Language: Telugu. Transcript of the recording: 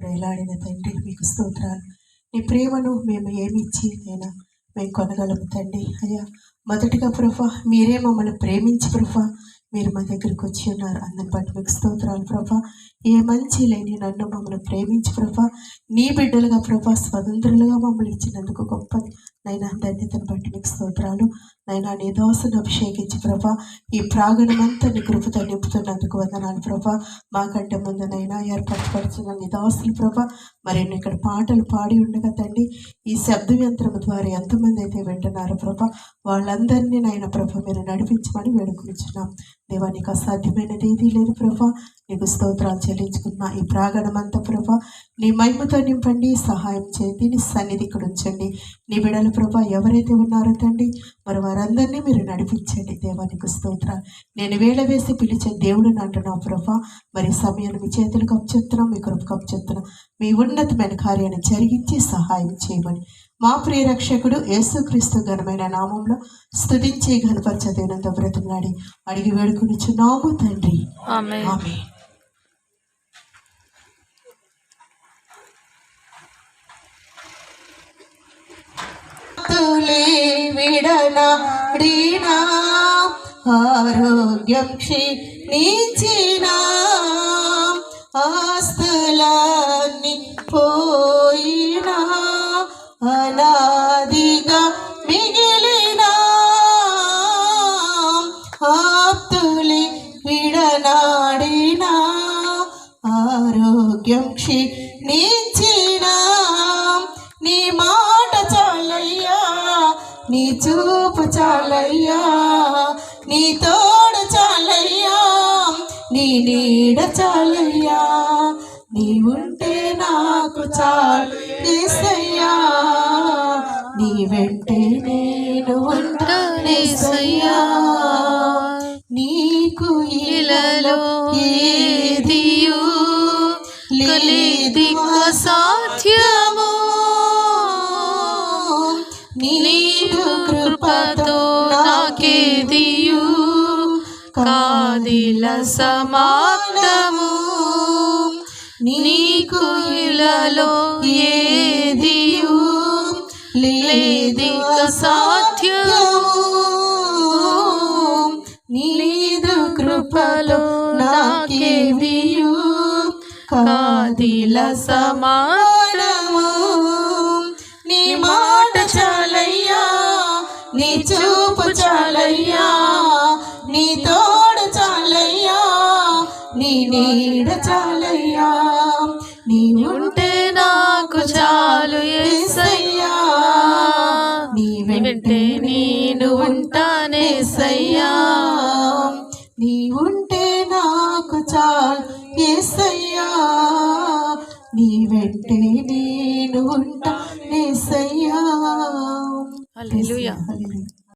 వేలాడిన తండ్రి మీకు స్తోత్రాలు. నీ ప్రేమను మేము ఏమిచ్చి అయినా మేము కొనగలము తండ్రి. అయ్యా మొదటిగా ప్రభా మీరే మమ్మల్ని ప్రేమించి ప్రభా మీరు మా దగ్గరికి వచ్చి ఉన్నారు. అందరి బట్టి మీకు స్తోత్రాలు ప్రభా. ఏ మంచి లేని నన్ను మమ్మల్ని ప్రేమించి ప్రభా నీ బిడ్డలుగా ప్రభా స్వతంత్రులుగా మమ్మల్ని ఇచ్చినందుకు గొప్పది నైనా ధన్యతను బట్టి మీకు స్తోత్రాలు. నైనా నీ దోసను అభిషేకించి ప్రభా ఈ ప్రాంగణమంతా నీ కృపతో నింపుతున్నందుకు వందనాలు ప్రభా. మాకంటే ముందునైనా ఏర్పరచబడుతున్న నీ దోసలు ప్రభా మరి ఇక్కడ పాటలు పాడి ఉండగా తండ్రి ఈ శబ్ద యంత్రం ద్వారా ఎంతమంది అయితే వింటున్నారో ప్రభా వాళ్ళందరినీ నైనా ప్రభా మీరు నడిపించమని వేడుకుంటున్నాం. దేవా నీకు అసాధ్యమైనది ఏదీ లేదు ప్రభా. నీకు స్తోత్రాలు చెల్లించుకున్నా ఈ ప్రాంగణమంతా ప్రభా నీ మహిమతో నింపండి, సహాయం చేయండి, నీ సన్నిధి ఇక్కడ ఉంచండి. నీ బిడ్డలు ప్రభా ఎవరైతే ఉన్నారో తండ్రి మరి వారందరినీ మీరు నడిపించండి. దేవా నీకు స్తోత్రాలు. నేను వేళ వేసి పిలిచే దేవుడిని అంటున్నావు ప్రభా. మరి సమయాన్ని మీ చేతులకు అప్పచెప్తున్నాం, మీ కృపకు అప్పచెప్తున్నాం. మీ ఉన్నతమైన కార్యాన్ని జరిగించి సహాయం చేయమని మా ప్రియ రక్షకుడు యేసుక్రీస్తు ఘనమైన నామంలో స్తుతించి ఘనపరచదేనంత బ్రతిమలాడి అడిగి వేడుకొనిచున్నాము తండ్రి. ఆమేన్. ఆమేన్. విడనాడినా ఆరోగ్యం క్షీణించిన ఆస్తులన్నీ పోయినా అనాదిగా మిగిలిన ఆప్తులి విడనాడిన ఆరోగ్యం క్షీణించిన నీ మాట చాలయ్యా, నీ చూపు చాలయ్యా, నీ తోడు చాలయ్యా, నీ నీడ చాలయ్యా, నీ ఉంటే నాకు చాలు యేసయ్యా, నీ వెంటే నేను ఉంటానేసయ్యా. నీకు ఇలలో ఏదియు లేదిక సాధ్యము, నీకు కృపతో నాకేదియు కాదిల సమానము. నీకు ఇలలో ఏదియు లేదిక సాధ్యము, నీదు కృపలో నాకేదియు కాదిల సమానము. నీ మాట చాలయ్యా, నీ చూపు చాలయ్యా, నీ తోడు చాలయ్యా, నీ నీడ చాలయ్యా, నీ ఉంటే నాకు చాలు యేసయ్యా, నీ వెంటే నేను ఉంటానేసయ్యా, నీ ఉంటే నాకు చాలు యేసయ్యా, నీ వెంటే నేను ఉంటానేసయ్యా. హల్లెలూయా.